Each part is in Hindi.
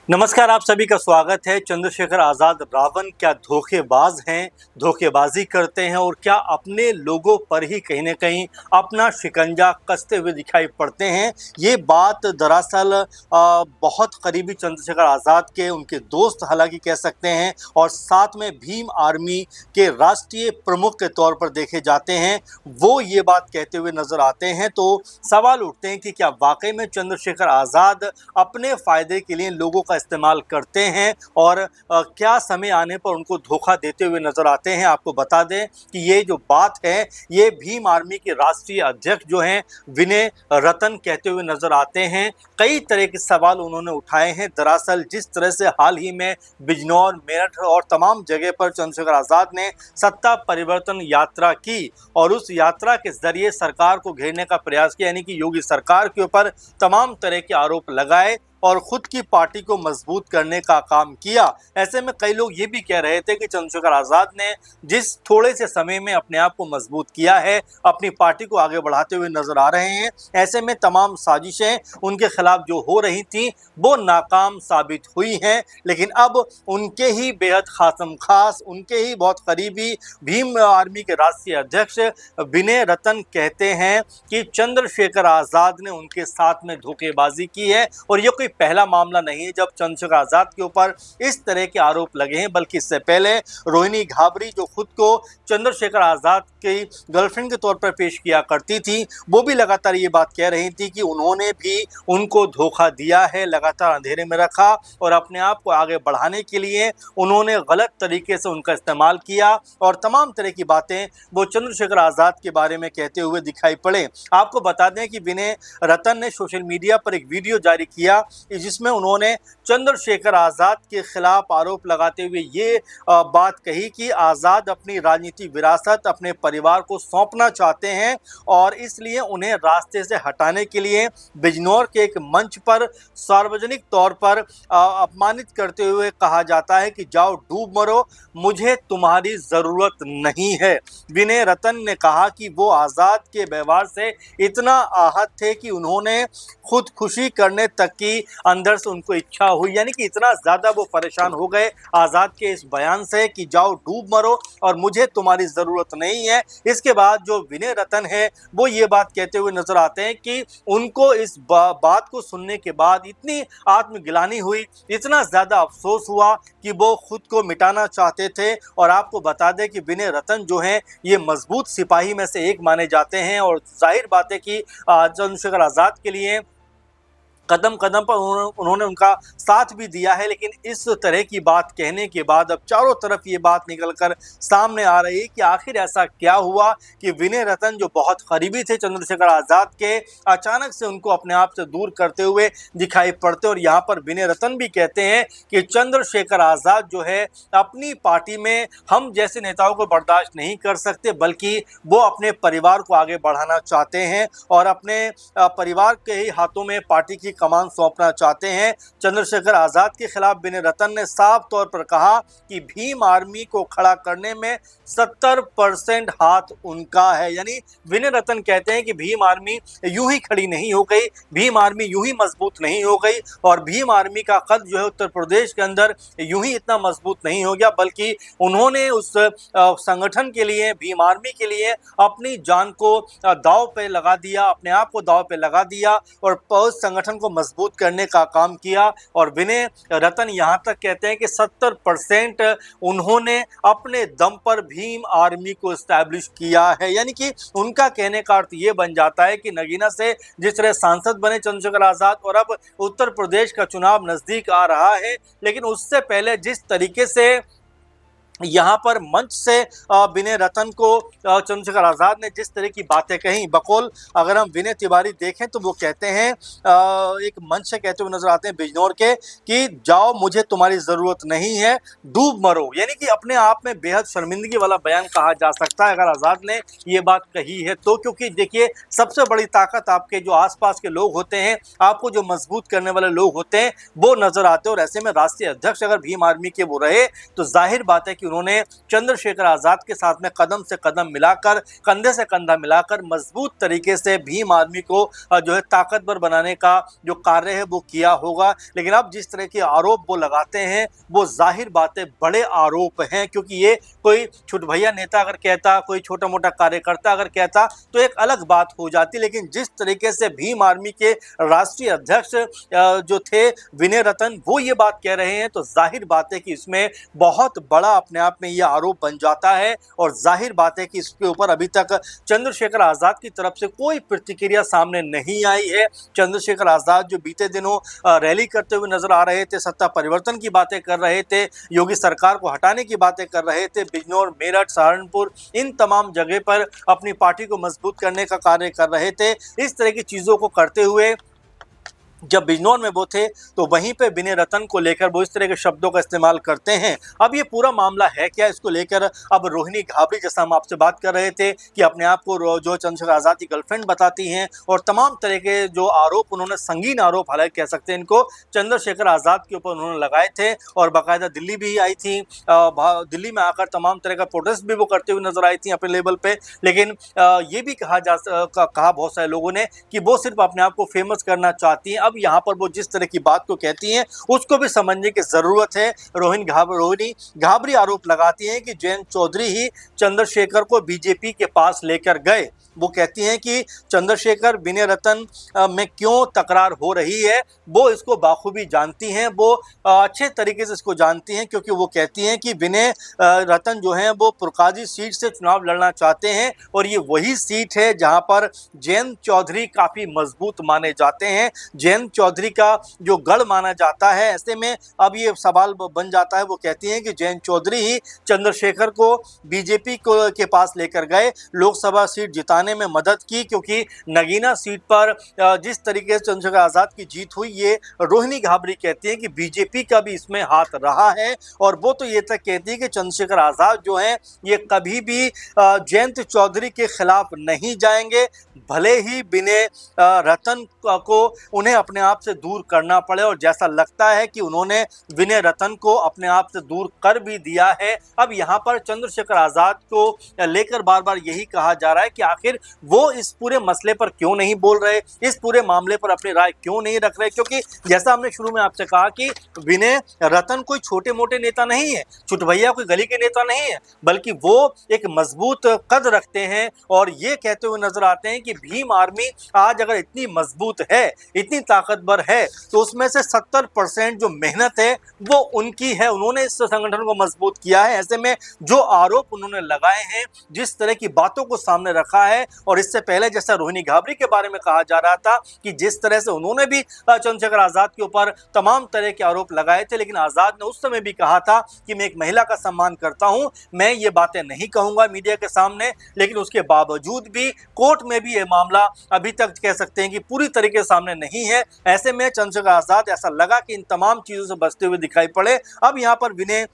नमस्कार, आप सभी का स्वागत है। चंद्रशेखर आज़ाद रावण क्या धोखेबाज हैं, धोखेबाजी करते हैं और क्या अपने लोगों पर ही कहीं न कहीं अपना शिकंजा कसते हुए दिखाई पड़ते हैं। ये बात दरअसल बहुत करीबी चंद्रशेखर आज़ाद के उनके दोस्त हालांकि कह सकते हैं और साथ में भीम आर्मी के राष्ट्रीय प्रमुख के तौर पर देखे जाते हैं, वो ये बात कहते हुए नज़र आते हैं। तो सवाल उठते हैं कि क्या वाकई में चंद्रशेखर आज़ाद अपने फ़ायदे के लिए लोगों का इस्तेमाल करते हैं और क्या समय आने पर उनको धोखा देते हुए नजर आते हैं। आपको बता दें कि ये जो बात है ये भीम आर्मी के राष्ट्रीय अध्यक्ष जो हैं विनय रतन कहते हुए नजर आते हैं। कई तरह के सवाल उन्होंने उठाए हैं। दरअसल जिस तरह से हाल ही में बिजनौर, मेरठ और तमाम जगह पर चंद्रशेखर आज़ाद ने सत्ता परिवर्तन यात्रा की और उस यात्रा के जरिए सरकार को घेरने का प्रयास किया, यानी कि योगी सरकार के ऊपर तमाम तरह के आरोप लगाए और खुद की पार्टी को मजबूत करने का काम किया। ऐसे में कई लोग ये भी कह रहे थे कि चंद्रशेखर आज़ाद ने जिस थोड़े से समय में अपने आप को मजबूत किया है, अपनी पार्टी को आगे बढ़ाते हुए नजर आ रहे हैं। ऐसे में तमाम साजिशें उनके खिलाफ जो हो रही थी वो नाकाम साबित हुई हैं। लेकिन अब उनके ही बेहद खासम खास, उनके ही बहुत करीबी भीम आर्मी के राष्ट्रीय अध्यक्ष विनय रतन कहते हैं कि चंद्रशेखर आज़ाद ने उनके साथ में धोखेबाजी की है। और ये कोई पहला मामला नहीं है जब चंद्रशेखर आज़ाद के ऊपर इस तरह के आरोप लगे हैं, बल्कि इससे पहले रोहिणी घाबरी जो खुद को चंद्रशेखर आज़ाद की गर्लफ्रेंड के तौर पर पेश किया करती थी, वो भी लगातार ये बात कह रही थी कि उन्होंने भी उनको धोखा दिया है, लगातार अंधेरे में रखा और अपने आप को आगे बढ़ाने के लिए उन्होंने गलत तरीके से उनका इस्तेमाल किया और तमाम तरह की बातें वो चंद्रशेखर आज़ाद के बारे में कहते हुए दिखाई पड़े। आपको बता दें कि विनय रतन ने सोशल मीडिया पर एक वीडियो जारी किया जिसमें उन्होंने चंद्रशेखर आज़ाद के खिलाफ आरोप लगाते हुए ये बात कही कि आज़ाद अपनी राजनीतिक विरासत अपने परिवार को सौंपना चाहते हैं और इसलिए उन्हें रास्ते से हटाने के लिए बिजनौर के एक मंच पर सार्वजनिक तौर पर अपमानित करते हुए कहा जाता है कि जाओ डूब मरो, मुझे तुम्हारी ज़रूरत नहीं है। विनय रतन ने कहा कि वो आज़ाद के व्यवहार से इतना आहत थे कि उन्होंने खुदकुशी करने तक की अंदर से उनको इच्छा हुई, यानी कि इतना ज़्यादा वो परेशान हो गए आज़ाद के इस बयान से कि जाओ डूब मरो और मुझे तुम्हारी ज़रूरत नहीं है। इसके बाद जो विनय रतन है वो ये बात कहते हुए नजर आते हैं कि उनको इस बात को सुनने के बाद इतनी आत्मग्लानि हुई, इतना ज़्यादा अफसोस हुआ कि वो खुद को मिटाना चाहते थे। और आपको बता दें कि विनय रतन जो हैं ये मजबूत सिपाही में से एक माने जाते हैं और जाहिर बात है कि चंद्रशेखर आज़ाद के लिए कदम कदम पर उन्होंने उनका साथ भी दिया है। लेकिन इस तरह की बात कहने के बाद अब चारों तरफ ये बात निकलकर सामने आ रही है कि आखिर ऐसा क्या हुआ कि विनय रतन जो बहुत करीबी थे चंद्रशेखर आज़ाद के, अचानक से उनको अपने आप से दूर करते हुए दिखाई पड़ते। और यहाँ पर विनय रतन भी कहते हैं कि चंद्रशेखर आज़ाद जो है अपनी पार्टी में हम जैसे नेताओं को बर्दाश्त नहीं कर सकते, बल्कि वो अपने परिवार को आगे बढ़ाना चाहते हैं और अपने परिवार के ही हाथों में पार्टी की कमान सौंपना चाहते हैं। चंद्रशेखर आज़ाद के खिलाफ विनय रतन ने साफ तौर पर कहा कि भीम आर्मी को खड़ा करने में 70% हाथ उनका है। यानी विनय रतन कहते हैं कि भीम आर्मी यूं ही खड़ी नहीं हो गई, भीम आर्मी यूं ही मजबूत नहीं हो गई और भीम आर्मी का कद जो है उत्तर प्रदेश के अंदर यूं ही इतना मजबूत नहीं हो गया, बल्कि उन्होंने उस संगठन के लिए, भीम आर्मी के लिए अपनी जान को दांव पे लगा दिया, अपने आप को दांव पे लगा दिया और उस संगठन को मजबूत करने का काम किया। और विनय रतन यहाँ तक कहते हैं कि 70% उन्होंने अपने दम पर भीम आर्मी को एस्टैब्लिश किया है। यानी कि उनका कहने का अर्थ ये बन जाता है कि नगीना से जिस तरह सांसद बने चंद्रशेखर आज़ाद और अब उत्तर प्रदेश का चुनाव नजदीक आ रहा है, लेकिन उससे पहले जिस तरीके से यहाँ पर मंच से विनय रतन को चंद्रशेखर आज़ाद ने जिस तरह की बातें कही, बकौल अगर हम विनय तिवारी देखें तो वो कहते हैं, एक मंच से कहते हुए नजर आते हैं बिजनौर के कि जाओ मुझे तुम्हारी ज़रूरत नहीं है, डूब मरो। यानी कि अपने आप में बेहद शर्मिंदगी वाला बयान कहा जा सकता है अगर आज़ाद ने ये बात कही है तो, क्योंकि देखिए सबसे बड़ी ताकत आपके जो आसपास के लोग होते हैं, आपको जो मजबूत करने वाले लोग होते हैं वो नजर आते हैं। और ऐसे में राष्ट्रीय अध्यक्ष अगर भीम आर्मी के वो रहे तो जाहिर बात है कि उन्होंने चंद्रशेखर आजाद के साथ में कदम से कदम मिलाकर, कंधे से कंधा मिलाकर मजबूत तरीके से भीम आर्मी को जो है ताकतवर बनाने का जो कार्य है वो किया होगा। लेकिन अब जिस तरह के आरोप वो लगाते हैं वो जाहिर बात है बड़े आरोप हैं, क्योंकि ये कोई छुटभैया नेता अगर कहता, कोई छोटा मोटा कार्यकर्ता अगर कहता तो एक अलग बात हो जाती। लेकिन जिस तरीके से भीम आर्मी के राष्ट्रीय अध्यक्ष जो थे विनय रतन वो ये बात कह रहे हैं, तो जाहिर बात है कि इसमें बहुत बड़ा अपने आप में यह आरोप बन जाता है। और जाहिर बात है कि इसके ऊपर अभी तक चंद्रशेखर आजाद की तरफ से कोई प्रतिक्रिया सामने नहीं आई है। चंद्रशेखर आजाद जो बीते दिनों रैली करते हुए नजर आ रहे थे, सत्ता परिवर्तन की बातें कर रहे थे, योगी सरकार को हटाने की बातें कर रहे थे, बिजनौर, मेरठ, सहारनपुर इन तमाम जगह पर अपनी पार्टी को मजबूत करने का कार्य कर रहे थे। इस तरह की चीजों को करते हुए जब बिजनौर में वो थे तो वहीं पे विनय रतन को लेकर वो इस तरह के शब्दों का इस्तेमाल करते हैं। अब ये पूरा मामला है क्या, इसको लेकर अब रोहिणी घाबरी, जैसा हम आपसे बात कर रहे थे कि अपने आप को जो चंद्रशेखर आजाद की गर्लफ्रेंड बताती हैं, और तमाम तरह के जो आरोप उन्होंने, संगीन आरोप हालांकि कह सकते हैं इनको, चंद्रशेखर आजाद के ऊपर उन्होंने लगाए थे। और बाकायदा दिल्ली भी आई थी, दिल्ली में आकर तमाम तरह का प्रोटेस्ट भी वो करते हुए नजर आई थी अपने लेवल पे। लेकिन ये भी कहा बहुत सारे लोगों ने कि वो सिर्फ अपने आप को फेमस करना चाहती हैं। अब यहाँ पर वो जिस तरह की बात को कहती हैं उसको भी समझने की जरूरत है। रोहिणी घाबरी आरोप लगाती हैं कि जयंत चौधरी ही चंद्रशेखर को बीजेपी के पास लेकर गए। वो कहती हैं कि चंद्रशेखर विनय रतन में क्यों तकरार हो रही है वो इसको बाखूबी जानती हैं, वो अच्छे तरीके से इसको जानती हैं, क्योंकि वो कहती हैं कि विनय रतन जो हैं वो पुरकाजी सीट से चुनाव लड़ना चाहते हैं, और ये वही सीट है जहां पर जयंत चौधरी काफ़ी मजबूत माने जाते हैं, जयंत चौधरी का जो गढ़ माना जाता है। ऐसे में अब ये सवाल बन जाता है, वो कहती हैं कि जयंत चौधरी ही चंद्रशेखर को बीजेपी के पास लेकर गए, लोकसभा सीट जिताने में मदद की, क्योंकि नगीना सीट पर जिस तरीके से चंद्रशेखर आजाद की जीत हुई, ये रोहिणी घाबरी कहती है कि बीजेपी का भी इसमें हाथ रहा है। और वो तो ये तक कहती है कि चंद्रशेखर आजाद जो हैं ये कभी भी जयंत चौधरी के खिलाफ नहीं जाएंगे, भले ही विनय रतन को उन्हें अपने आप से दूर करना पड़े। और जैसा लगता है कि उन्होंने विनय रतन को अपने आप से दूर कर भी दिया है। अब यहाँ पर चंद्रशेखर आजाद को लेकर बार बार यही कहा जा रहा है कि आखिर वो इस पूरे मसले पर क्यों नहीं बोल रहे, इस पूरे मामले पर अपनी राय क्यों नहीं रख रहे, क्योंकि जैसा हमने शुरू में आपसे कहा कि विनय रतन कोई छोटे मोटे नेता नहीं है, छुटभैया कोई गली के नेता नहीं है, बल्कि वो एक मजबूत कद रखते हैं। और ये कहते हुए नजर आते हैं कि भीम आर्मी आज अगर इतनी मजबूत है, इतनी ताकतवर है, तो उसमें से 70% जो मेहनत है वो उनकी है, उन्होंने इस संगठन को मजबूत किया है। ऐसे में जो आरोप उन्होंने लगाए हैं, जिस तरह की बातों को सामने रखा है, और इससे पहले जैसा रोहिणी घाबरी के बारे में कहा जा रहा था कि जिस तरह से उन्होंने भी चंद्रशेखर आजाद के ऊपर तमाम तरह के आरोप लगाए थे, लेकिन आजाद ने उस समय भी कहा था कि मैं एक महिला का सम्मान करता हूं, मैं ये बातें नहीं कहूंगा मीडिया के सामने। लेकिन उसके बावजूद भी कोर्ट में भी ये मामला अभी तक कह सकते हैं कि पूरी तरीके से सामने नहीं है। ऐसे में चंद्रशेखर आजाद ऐसा लगा कि इन तमाम चीजों से बचते हुए दिखाई पड़े। अब यहाँ पर विनय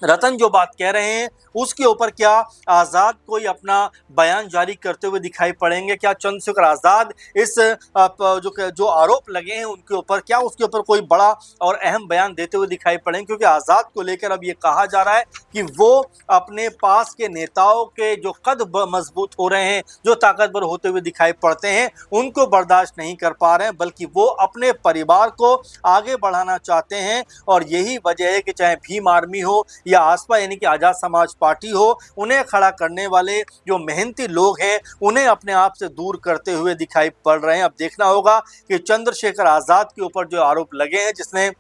रतन जो बात कह रहे हैं उसके ऊपर क्या आजाद कोई अपना बयान जारी करते हुए दिखाई पड़ेंगे? क्या चंद्रशेखर आजाद इस जो आरोप लगे हैं उनके ऊपर, क्या उसके ऊपर कोई बड़ा और अहम बयान देते हुए दिखाई पड़ेंगे? क्योंकि आजाद को लेकर अब ये कहा जा रहा है कि वो अपने पास के नेताओं के जो कद मजबूत हो रहे हैं, जो ताकतवर होते हुए दिखाई पड़ते हैं, उनको बर्दाश्त नहीं कर पा रहे हैं, बल्कि वो अपने परिवार को आगे बढ़ाना चाहते हैं। और यही वजह है कि चाहे भीम आर्मी हो या आसपा यानी कि आजाद समाज पार्टी हो, उन्हें खड़ा करने वाले जो मेहनती लोग हैं उन्हें अपने आप से दूर करते हुए दिखाई पड़ रहे हैं। अब देखना होगा कि चंद्रशेखर आजाद के ऊपर जो आरोप लगे हैं, जिसने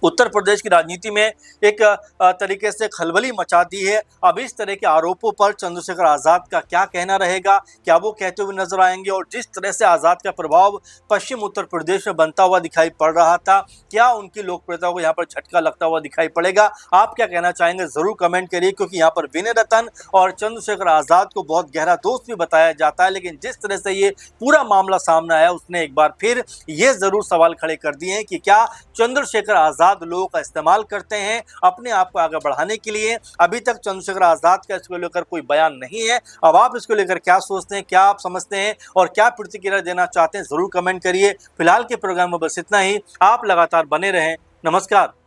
उत्तर प्रदेश की राजनीति में एक तरीके से खलबली मचा दी है, अब इस तरह के आरोपों पर चंद्रशेखर आजाद का क्या कहना रहेगा? क्या वो कहते हुए नजर आएंगे? और जिस तरह से आजाद का प्रभाव पश्चिम उत्तर प्रदेश में बनता हुआ दिखाई पड़ रहा था, क्या उनकी लोकप्रियता को यहाँ पर झटका लगता हुआ दिखाई पड़ेगा? आप क्या कहना चाहेंगे जरूर कमेंट करिए, क्योंकि यहाँ पर विनय रतन और चंद्रशेखर आजाद को बहुत गहरा दोस्त भी बताया जाता है। लेकिन जिस तरह से ये पूरा मामला सामने आया, उसने एक बार फिर ये जरूर सवाल खड़े कर दिए हैं कि क्या चंद्रशेखर आजाद लोगों का इस्तेमाल करते हैं अपने आप को आगे बढ़ाने के लिए? अभी तक चंद्रशेखर आजाद का इसको लेकर कोई बयान नहीं है। अब आप इसको लेकर क्या सोचते हैं, क्या आप समझते हैं और क्या प्रतिक्रिया देना चाहते हैं, जरूर कमेंट करिए। फिलहाल के प्रोग्राम में बस इतना ही। आप लगातार बने रहें। नमस्कार।